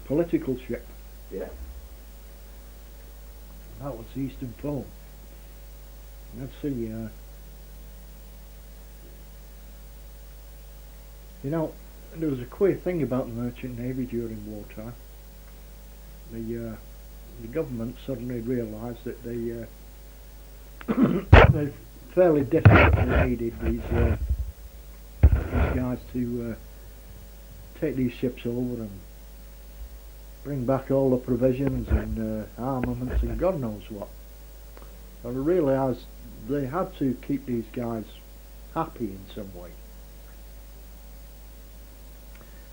political ship. Yeah. That was the Eastern Foam. Let's see, you know, there was a queer thing about the Merchant Navy during wartime. The government suddenly realised that they they fairly desperately needed these guys to take these ships over and bring back all the provisions and armaments and God knows what. And I realised they had to keep these guys happy in some way.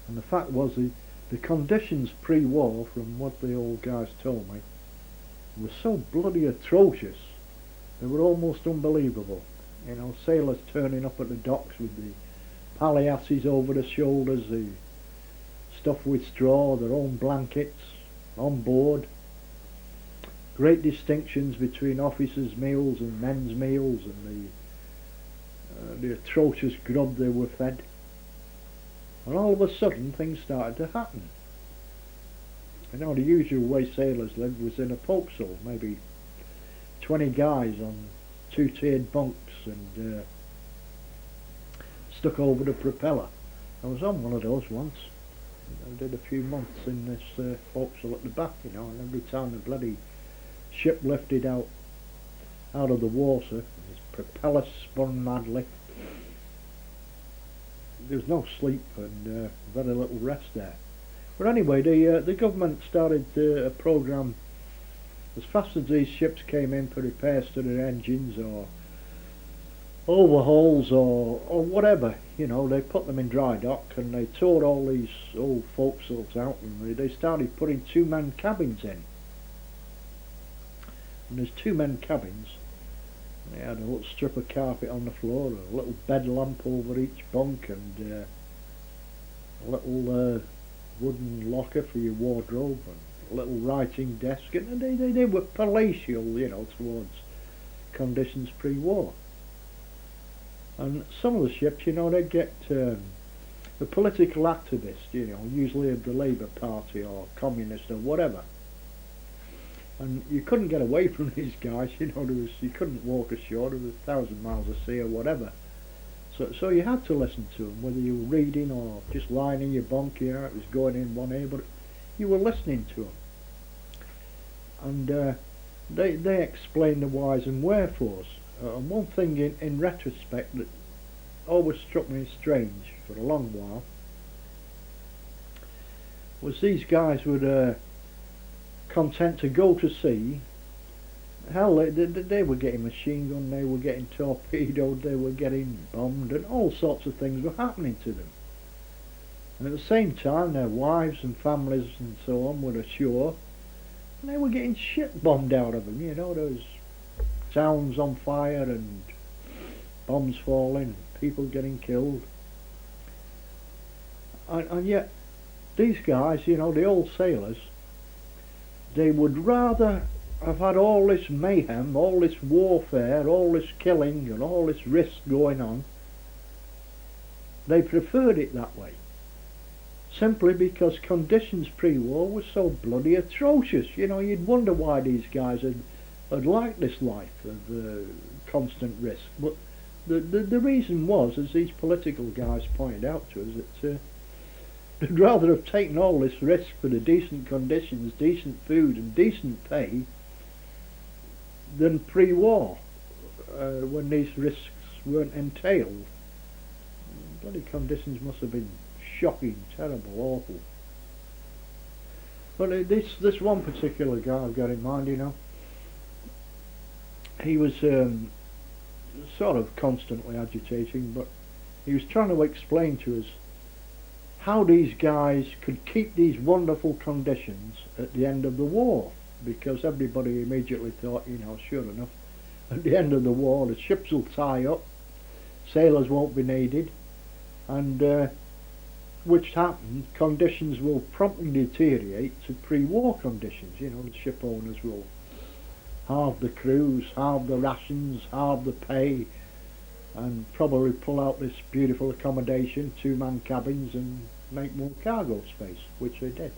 And the fact was the conditions pre-war, from what the old guys told me, were so bloody atrocious, they were almost unbelievable. You know, sailors turning up at the docks with the palliasses over their shoulders, the stuffed with straw, their own blankets, on board. Great distinctions between officers' meals and men's meals, and the atrocious grub they were fed. And all of a sudden things started to happen. You know, the usual way sailors lived was in a forecastle, maybe 20 guys on two-tiered bunks and stuck over the propeller. I was on one of those once. I did a few months in this forecastle at the back, you know, and every time the bloody ship lifted out of the water, this propeller spun madly. There was no sleep and very little rest there. But anyway, the government started a programme. As fast as these ships came in for repairs to their engines or overhauls or whatever, you know, they put them in dry dock and they tore all these old forecastles out and they started putting two-man cabins in. And there's two-man cabins. They had a little strip of carpet on the floor, a little bed lamp over each bunk, and a little wooden locker for your wardrobe, and a little writing desk. And they were palatial, you know, towards conditions pre-war. And some of the ships, you know, they'd get a political activist, you know, usually of the Labour Party or Communist or whatever. And you couldn't get away from these guys, you know, you couldn't walk ashore, there was 1,000 miles of sea or whatever. So you had to listen to them, whether you were reading or just lying in your bunk, you know, it was going in one ear, but you were listening to them. And they explained the whys and wherefores. And one thing in retrospect that always struck me as strange for a long while was these guys would content to go to sea. Hell, they were getting machine gunned, they were getting torpedoed, they were getting bombed, and all sorts of things were happening to them. And at the same time, their wives and families and so on were ashore, and they were getting shit bombed out of them. You know, there was towns on fire and bombs falling, people getting killed. And yet, these guys, you know, the old sailors, they would rather have had all this mayhem, all this warfare, all this killing and all this risk going on. They preferred it that way. Simply because conditions pre-war were so bloody atrocious. You know, you'd wonder why these guys had liked this life of constant risk. But the reason was, as these political guys pointed out to us, that they'd rather have taken all this risk for the decent conditions, decent food and decent pay than pre-war, when these risks weren't entailed. Bloody conditions must have been shocking, terrible, awful. But this one particular guy I've got in mind, you know, he was sort of constantly agitating, but he was trying to explain to us how these guys could keep these wonderful conditions at the end of the war, because everybody immediately thought, you know, sure enough, at the end of the war the ships will tie up, sailors won't be needed, and which happened, conditions will promptly deteriorate to pre-war conditions. You know, the ship owners will halve the crews, halve the rations, halve the pay, and probably pull out this beautiful accommodation, two-man cabins, and make more cargo space, which they did.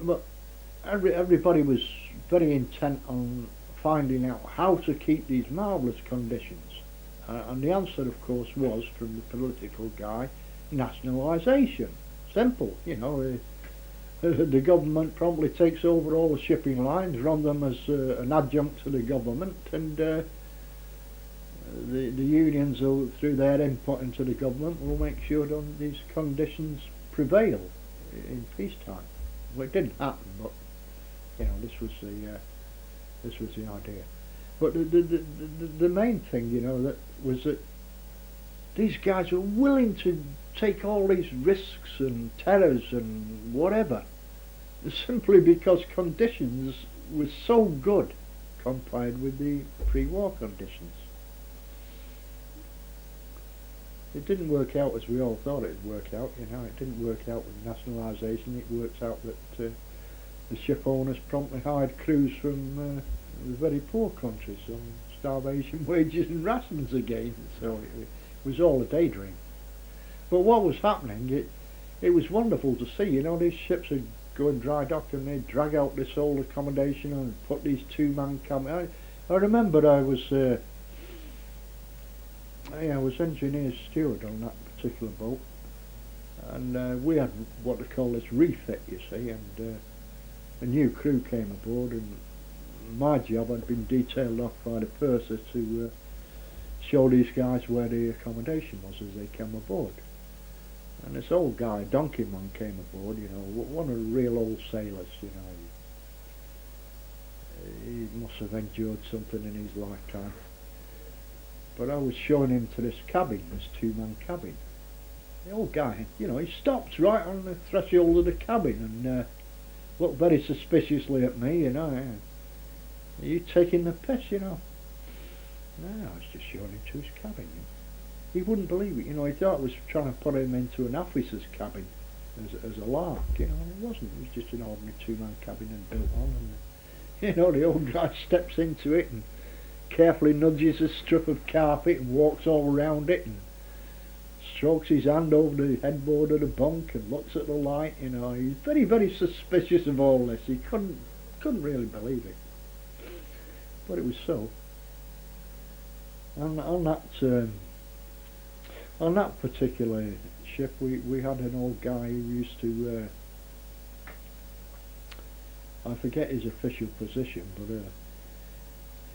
but everybody was very intent on finding out how to keep these marvellous conditions. And the answer, of course, was, from the political guy, nationalisation. Simple, you know. The government promptly takes over all the shipping lines, run them as an adjunct to the government, and the unions, through their input into the government, will make sure that these conditions prevail in peacetime. Well, it didn't happen, but you know, this was the idea. But the main thing, you know, that was that these guys were willing to take all these risks and terrors and whatever, simply because conditions were so good compared with the pre-war conditions. It didn't work out as we all thought it would work out, you know. It didn't work out with nationalisation. It worked out that the ship owners promptly hired crews from the very poor countries on starvation wages and rations again. So it was all a daydream. But what was happening, it was wonderful to see. You know, these ships would go in dry dock and they'd drag out this old accommodation and put these two-man cabins. I remember I was engineer steward on that particular boat, and we had what they call this refit, you see, and a new crew came aboard, and my job had been detailed off by the purser to show these guys where the accommodation was as they came aboard. And this old guy, donkey man, came aboard, you know, one of the real old sailors, you know. He must have endured something in his lifetime. But I was showing him to this cabin, this two-man cabin. The old guy, you know, he stopped right on the threshold of the cabin and looked very suspiciously at me, you know. Are you taking the piss, you know? No, I was just showing him to his cabin, you know. He wouldn't believe it, you know. He thought I was trying to put him into an officer's cabin as a lark, you know. It wasn't. It was just an ordinary two-man cabin and built on. And you know, the old guy steps into it and carefully nudges a strip of carpet and walks all around it and strokes his hand over the headboard of the bunk and looks at the light, you know. He's very, very suspicious of all this. He couldn't really believe it. But it was so. On that particular ship, we had an old guy who used to, I forget his official position, but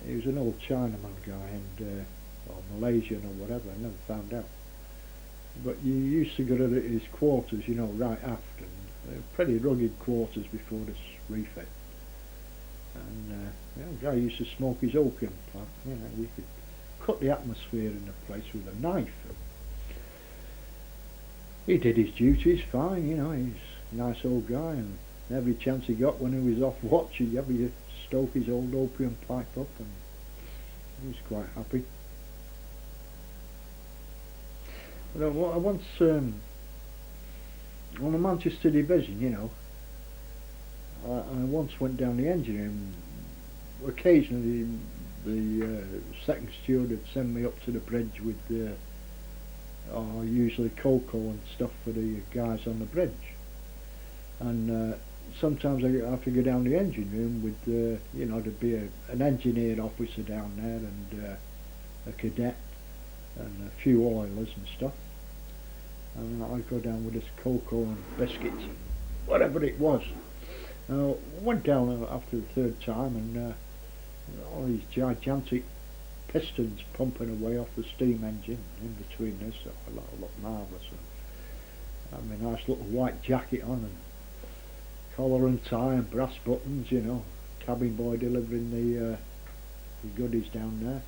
he was an old Chinaman guy, and or Malaysian or whatever, I never found out. But you used to go to his quarters, you know, right aft, and pretty rugged quarters before this refit. And the old guy used to smoke his opium plant, you know. We could cut the atmosphere in the place with a knife. He did his duties fine, you know. He's a nice old guy, and every chance he got when he was off watch, he'd stoke his old opium pipe up, and he was quite happy. But I once, on the Manchester division, you know, I once went down the engine room. Occasionally the second steward would send me up to the bridge with usually cocoa and stuff for the guys on the bridge, and sometimes I have to go down the engine room with you know, there'd be an engineer officer down there and a cadet and a few oilers and stuff, and I'd go down with this cocoa and biscuits, whatever it was. I went down after the third time, and all these gigantic pistons pumping away off the steam engine in between this. I looked marvellous. I had my nice little white jacket on, and collar and tie and brass buttons, you know. Cabin boy delivering the goodies down there.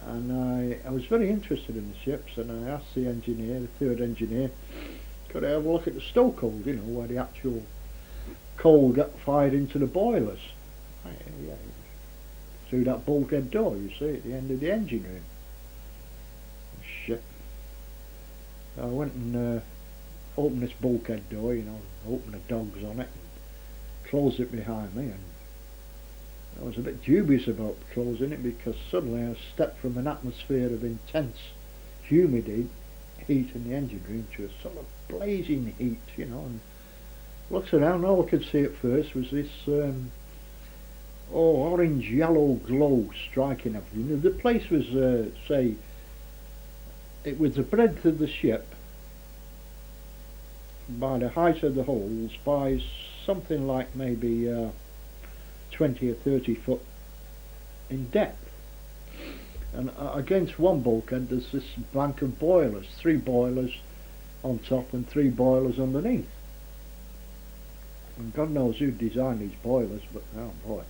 And I was very interested in the ships, and I asked the engineer, the third engineer, could I have a look at the stokehold, you know, where the actual coal got fired into the boilers. Yeah, through that bulkhead door, you see, at the end of the engine room. Shit. I went and opened this bulkhead door, you know, opened the dogs on it, and closed it behind me, and I was a bit dubious about closing it, because suddenly I stepped from an atmosphere of intense humid heat in the engine room to a sort of blazing heat, you know, and Looks around, all I could see at first was this orange yellow glow striking everything. The place was say it was the breadth of the ship by the height of the holes by something like maybe 20 or 30 foot in depth, and against one bulkhead there's this bank of boilers, 3 boilers on top and 3 boilers underneath, and God knows who designed these boilers, but oh boy,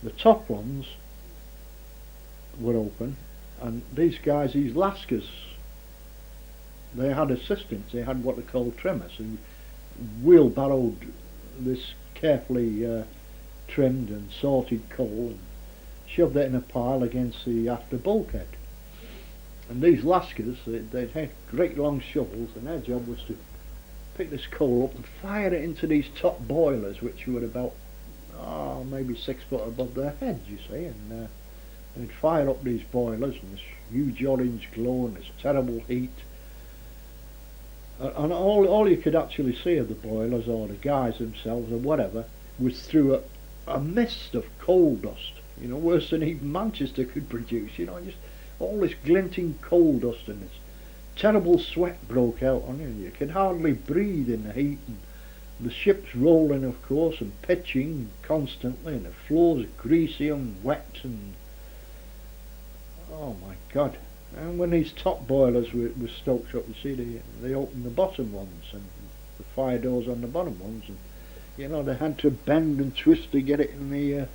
the top ones were open, and these guys, these Lascars, they had assistants, they had what they called trimmers who wheelbarrowed this carefully trimmed and sorted coal and shoved it in a pile against the after bulkhead. And these Lascars, they'd had great long shovels, and their job was to pick this coal up and fire it into these top boilers, which were about maybe 6 foot above their heads, you see, and they'd fire up these boilers and this huge orange glow and this terrible heat. And all you could actually see of the boilers, or the guys themselves, or whatever, was through a mist of coal dust, you know, worse than even Manchester could produce, you know, just all this glinting coal dust, and this terrible sweat broke out on you. You could hardly breathe in the heat, and the ship's rolling, of course, and pitching constantly, and the floor's greasy and wet, and oh my God. And when these top boilers were stoked up, you see, they opened the bottom ones and the fire doors on the bottom ones, and you know, they had to bend and twist to get it in the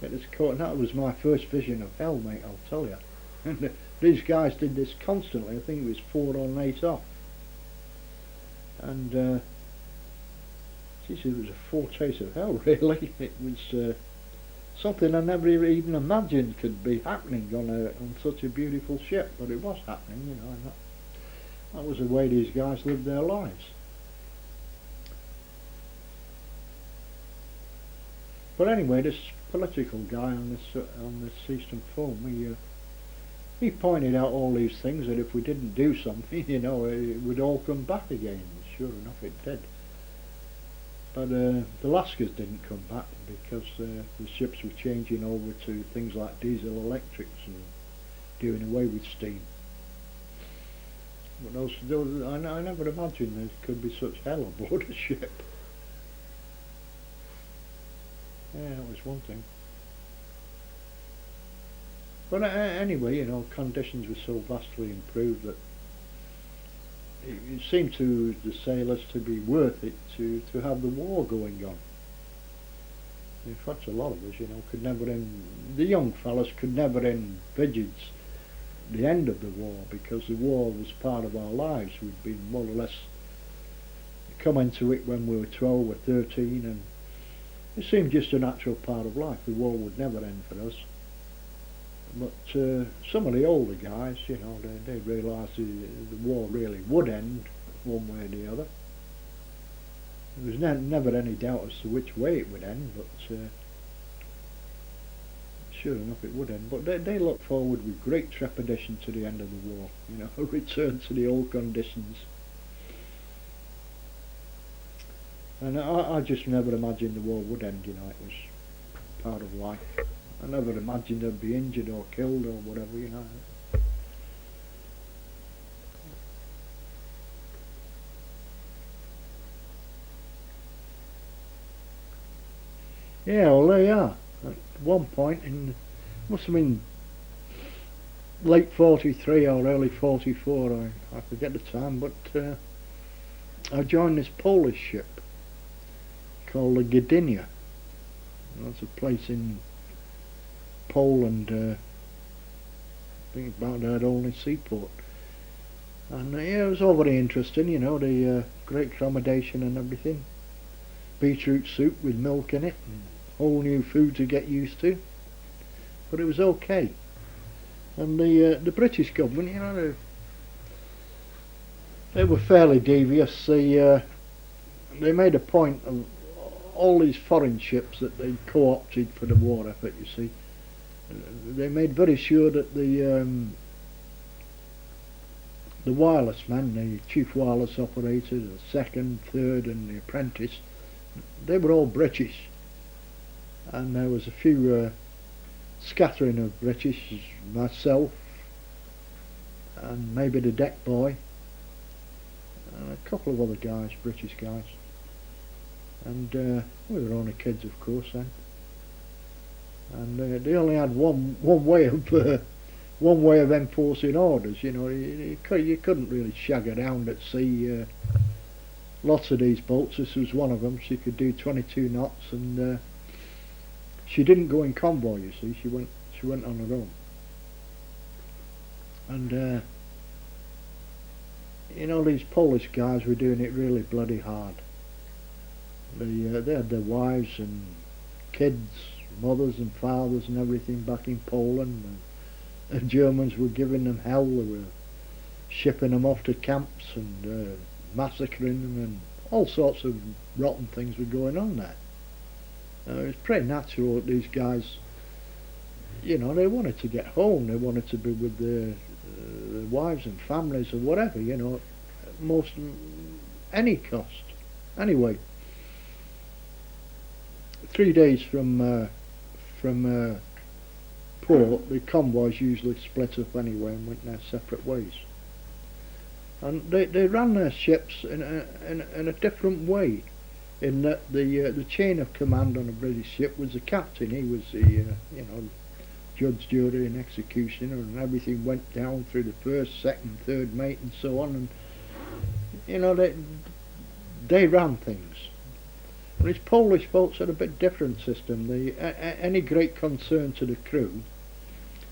get this caught. And that was my first vision of hell, mate, I'll tell you. And these guys did this constantly. I think it was 4 on 8 off, and geez, it was a foretaste of hell, really. It was something I never even imagined could be happening on such a beautiful ship, but it was happening, you know, and that was the way these guys lived their lives. But anyway, this political guy on this Eastern Forum, he pointed out all these things, that if we didn't do something, you know, it would all come back again. Sure enough, it did. But the Lascars didn't come back because the ships were changing over to things like diesel electrics and doing away with steam. But I never imagined there could be such hell aboard a ship. Yeah, that was one thing. But anyway, you know, conditions were so vastly improved that it seemed to the sailors to be worth it to have the war going on. In fact, a lot of us, you know, the young fellas could never envisage the end of the war, because the war was part of our lives. We'd been more or less come into it when we were 12 or 13, and it seemed just a natural part of life. The war would never end for us. But some of the older guys, you know, they realised the war really would end one way or the other. There was never any doubt as to which way it would end, but sure enough it would end. But they looked forward with great trepidation to the end of the war, you know, a return to the old conditions. And I just never imagined the war would end, you know, it was part of life. I never imagined I'd be injured or killed or whatever, you know. Yeah, well, there you are. At one point must have been late 43 or early 44, I forget the time, but I joined this Polish ship called the Gdynia. That's a place in Poland, I think about their only seaport. And yeah, it was all very interesting, you know, the great accommodation and everything. Beetroot soup with milk in it, and whole new food to get used to. But it was okay. And the British government, you know, they were fairly devious. They made a point of all these foreign ships that they co-opted for the war effort, you see. They made very sure that the the wireless man, the chief wireless operator, the second, third and the apprentice, they were all British. And there was a few scattering of British, myself and maybe the deck boy and a couple of other guys, British guys. And we were only kids, of course, then. And they only had one way of enforcing orders. You know, you couldn't really shag around at sea. Lots of these boats. This was one of them. She could do 22 knots, and she didn't go in convoy. You see, she went on her own. And you know, these Polish guys were doing it really bloody hard. They had their wives and kids, mothers and fathers and everything back in Poland. And the Germans were giving them hell. They were shipping them off to camps and massacring them, and all sorts of rotten things were going on there. It was pretty natural that these guys, you know, they wanted to get home. They wanted to be with their wives and families or whatever, you know, at any cost. Anyway, 3 days from port, the convoys usually split up anyway and went their separate ways. And they ran their ships in a different way, in that the chain of command on a British ship was the captain. He was the you know, judge, jury and executioner, and everything went down through the first, second, third mate and so on. And you know, they ran things. And these Polish boats had a bit different system. Any great concern to the crew,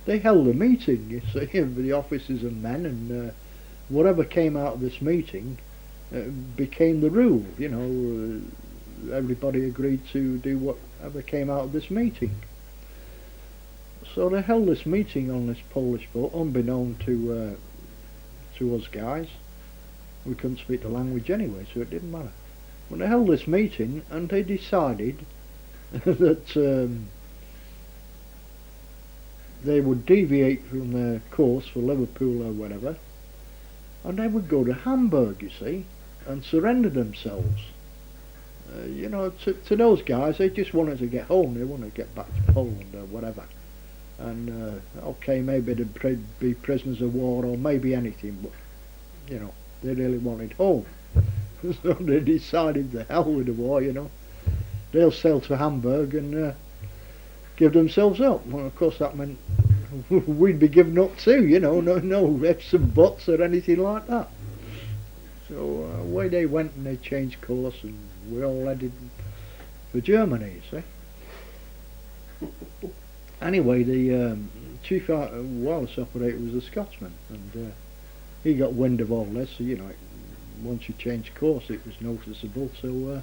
they held a meeting, you see, of the officers and men, and whatever came out of this meeting became the rule. You know, everybody agreed to do whatever came out of this meeting. So they held this meeting on this Polish boat, unbeknown to us guys. We couldn't speak the language anyway, so it didn't matter. But they held this meeting, and they decided that they would deviate from their course for Liverpool or whatever, and they would go to Hamburg, you see, and surrender themselves. You know, to those guys, they just wanted to get home. They wanted to get back to Poland or whatever. And okay, maybe they'd be prisoners of war or maybe anything, but you know, they really wanted home. So they decided, the hell with the war, you know. They'll sail to Hamburg and give themselves up. Well, of course that meant we'd be given up too, you know, no ifs and buts or anything like that. So away they went, and they changed course, and we all headed for Germany, you see. Anyway, the chief wireless operator was a Scotsman, and he got wind of all this. So, you know, once you change course, it was noticeable. So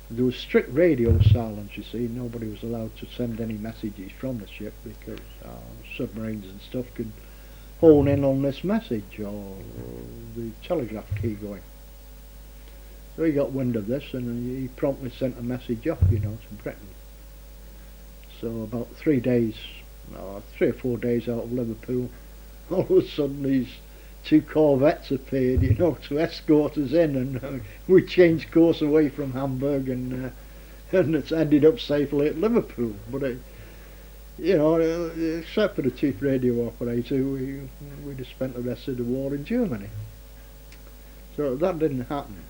there was strict radio silence, you see. Nobody was allowed to send any messages from the ship, because submarines and stuff could hone in on this message, or the telegraph key going. So he got wind of this, and he promptly sent a message off, you know, to Britain. So about 3 days, 3 or 4 days out of Liverpool, all of a sudden these 2 corvettes appeared, you know, to escort us in, and we changed course away from Hamburg, and it's ended up safely at Liverpool. But you know, except for the chief radio operator, we'd have spent the rest of the war in Germany. So that didn't happen.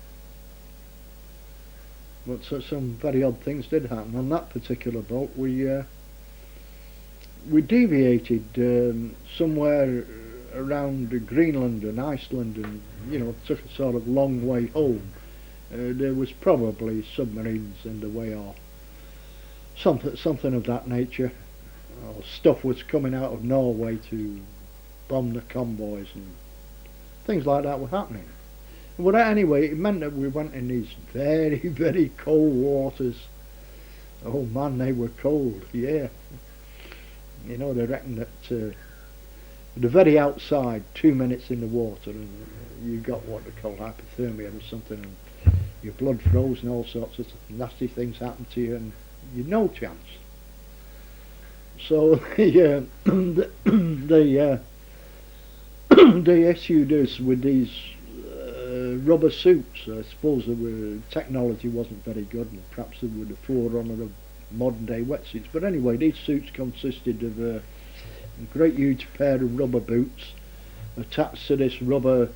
But so some very odd things did happen. On that particular boat, we deviated somewhere around Greenland and Iceland, and you know, took a sort of long way home. There was probably submarines in the way, or something of that nature. Stuff was coming out of Norway to bomb the convoys, and things like that were happening. But anyway, it meant that we went in these very, very cold waters. Oh man, they were cold, yeah. You know, they reckon that the very outside, 2 minutes in the water, and you got what they call hypothermia or something, and your blood froze and all sorts of nasty things happened to you, and you'd no chance. So they issued us with these rubber suits. I suppose technology wasn't very good, and perhaps they were the forerunner of modern day wetsuits. But anyway, these suits consisted of a great huge pair of rubber boots attached to this rubber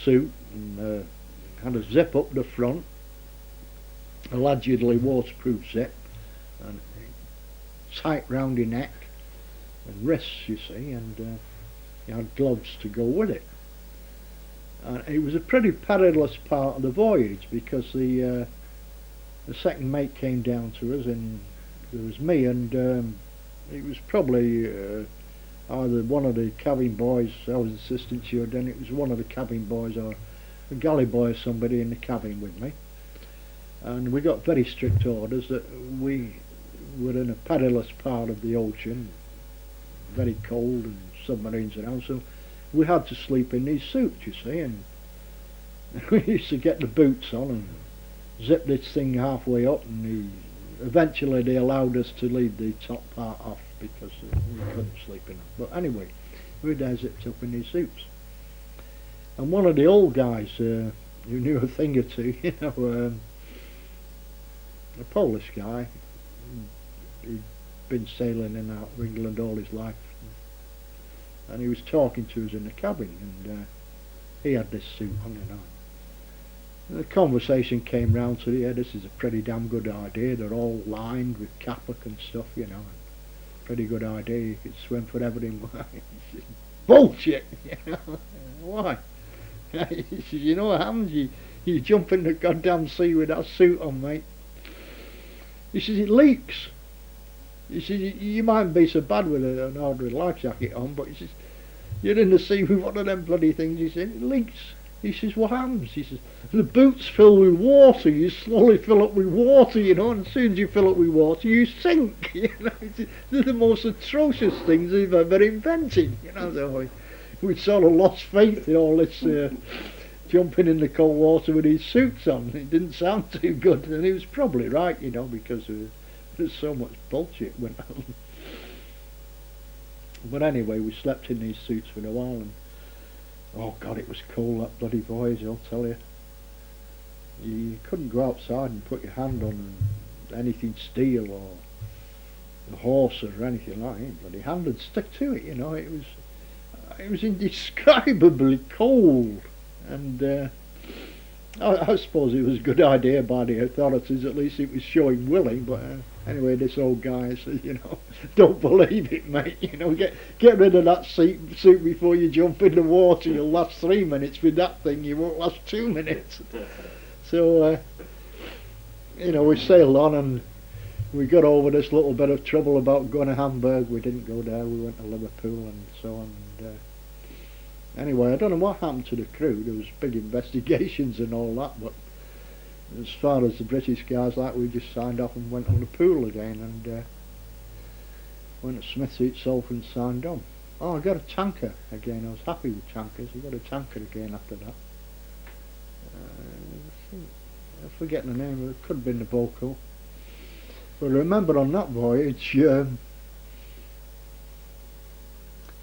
suit, and had a zip up the front, allegedly waterproof zip, and tight round your neck and wrists, you see, and you had gloves to go with it. And it was a pretty perilous part of the voyage, because the second mate came down to us, and there was me, and it was probably either one of the cabin boys. I was assistant steward, and it was one of the cabin boys or a galley boy or somebody in the cabin with me. And we got very strict orders that we were in a perilous part of the ocean, very cold, and submarines around, so we had to sleep in these suits, you see, and we used to get the boots on and zip this thing halfway up, and eventually they allowed us to leave the top part off because we couldn't sleep in them. But anyway, we were there zipped up in these suits. And one of the old guys who knew a thing or two, you know, a Polish guy, he'd been sailing in and out of England all his life, and he was talking to us in the cabin, and he had this suit on, you know. And the conversation came round to, yeah, this is a pretty damn good idea, they're all lined with Kappa and stuff, you know, and pretty good idea, you could swim forever in wine. He said, bullshit, you know. Why? He says, you know what happens, you jump in the goddamn sea with that suit on, mate. He says, it leaks. He says, you mightn't be so bad with an ordinary life jacket on, but he says, you're in the sea with one of them bloody things. He said, it leaks. He says, what happens? He says, the boots fill with water. You slowly fill up with water, you know, and as soon as you fill up with water, you sink. You know, they're the most atrocious things they've ever invented. You know, so we sort of lost faith in all this jumping in the cold water with his suits on. It didn't sound too good, and he was probably right, you know, because there's so much bullshit went on. But anyway, we slept in these suits for a while, and oh God, it was cold, that bloody voyage, I'll tell you. You couldn't go outside and put your hand on anything steel or a horse or anything like that. Bloody hand would stick to it, you know. It was indescribably cold, and I suppose it was a good idea by the authorities. At least it was showing willing, but anyway, this old guy said, you know, don't believe it, mate. You know, get rid of that suit before you jump in the water. You'll last 3 minutes with that thing. You won't last 2 minutes. So, you know, we sailed on, and we got over this little bit of trouble about going to Hamburg. We didn't go there. We went to Liverpool and so on. And anyway, I don't know what happened to the crew. There was big investigations and all that, but as far as the British guys, like, we just signed off and went on the pool again, and went to Smithsea itself and signed on. Oh, I got a tanker again. I was happy with tankers. I got a tanker again after that. I forget the name of it. Could have been the Vocal. But I remember on that voyage,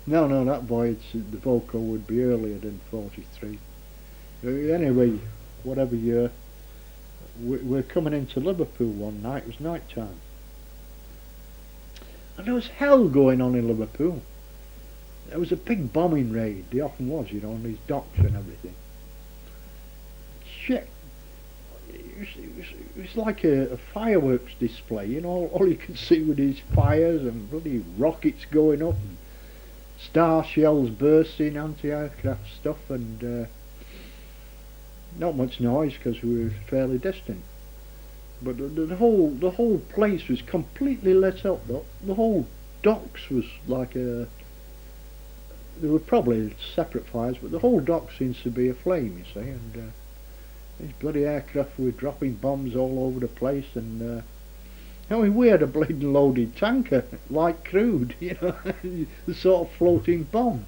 no, that voyage, the Vocal would be earlier than 43. Anyway, whatever year, we're coming into Liverpool one night. It was night time, and there was hell going on in Liverpool. There was a big bombing raid. There often was, you know, on these docks and everything. Shit. It was like a fireworks display, you know. All you could see were these fires and bloody rockets going up, and star shells bursting, anti-aircraft stuff, and not much noise because we were fairly distant. But the whole place was completely lit up. The whole docks was like a. There were probably separate fires, but the whole dock seems to be aflame, you see, and these bloody aircraft were dropping bombs all over the place, and I mean, we had a bleeding loaded tanker, light crude, you know, the sort of floating bomb.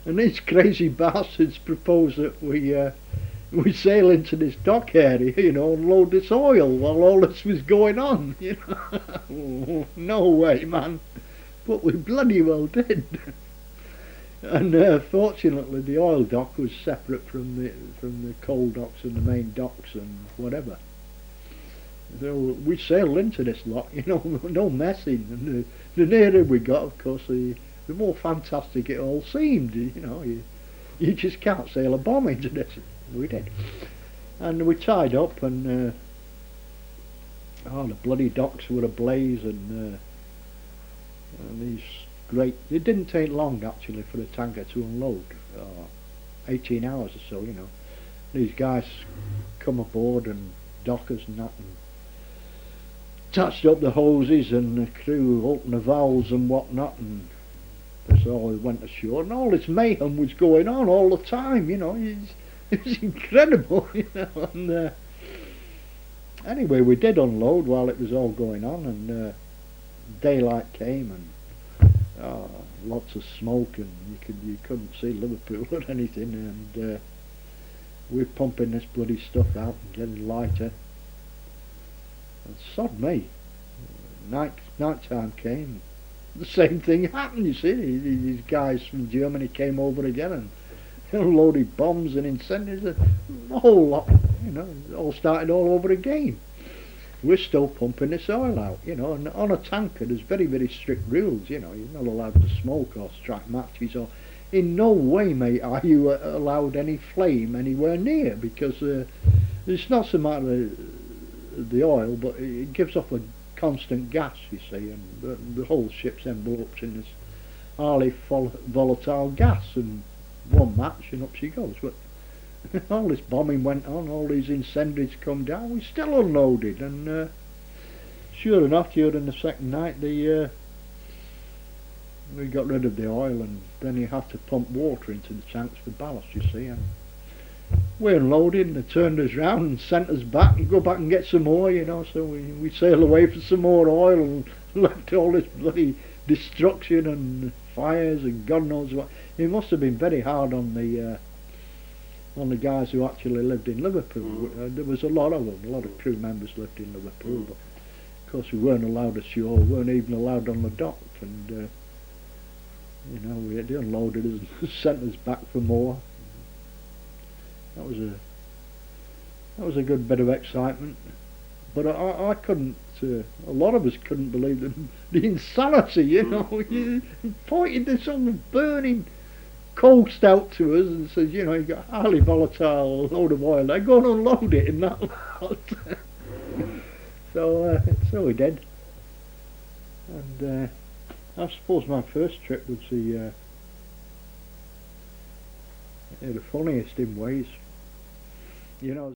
And these crazy bastards proposed that we sail into this dock area, you know, and load this oil while all this was going on, you know. No way, man. But we bloody well did. And fortunately, the oil dock was separate from the coal docks and the main docks and whatever. So we sailed into this lot, you know, no messing. And the nearer we got, of course, the more fantastic it all seemed. You know, you just can't sail a bomb into this. We did, and we tied up, and oh, the bloody docks were ablaze, and these great. It didn't take long actually for the tanker to unload. 18 hours or so, you know. These guys come aboard and dockers and that, and touched up the hoses, and the crew opened the valves and whatnot, and that's all we went ashore, and all this mayhem was going on all the time, you know. It was incredible, you know. And anyway, we did unload while it was all going on, and daylight came, and lots of smoke, and you couldn't see Liverpool or anything, and we're pumping this bloody stuff out and getting lighter. And sod me, night time came, the same thing happened. You see, these guys from Germany came over again and unloaded bombs and incendiaries, a whole lot. You know, it all started all over again. We're still pumping this oil out, you know, and on a tanker there's very, very strict rules. You know, you're not allowed to smoke or strike matches, or in no way, mate, are you allowed any flame anywhere near, because it's not so matter the oil, but it gives off a constant gas, you see, and the whole ship's enveloped in this highly volatile gas, and one match and up she goes. But all this bombing went on, all these incendiaries come down, we still unloaded, and sure enough, during the second night, we got rid of the oil, and then you have to pump water into the tanks for ballast, you see, and we unloaded, and they turned us round and sent us back and go back and get some more, you know. So we sailed away for some more oil and left all this bloody destruction and fires and God knows what. It must have been very hard on the guys who actually lived in Liverpool. There was a lot of them, a lot of crew members lived in Liverpool, but of course we weren't allowed ashore, we weren't even allowed on the dock, and you know, they unloaded us and sent us back for more. That was a good bit of excitement, but I couldn't. A lot of us couldn't believe the insanity. You know, you pointed this on the burning coast out to us and says, you know, you got a highly volatile load of oil there. Go and unload it in that lot. So we did, and I suppose my first trip was the funniest in ways. You know.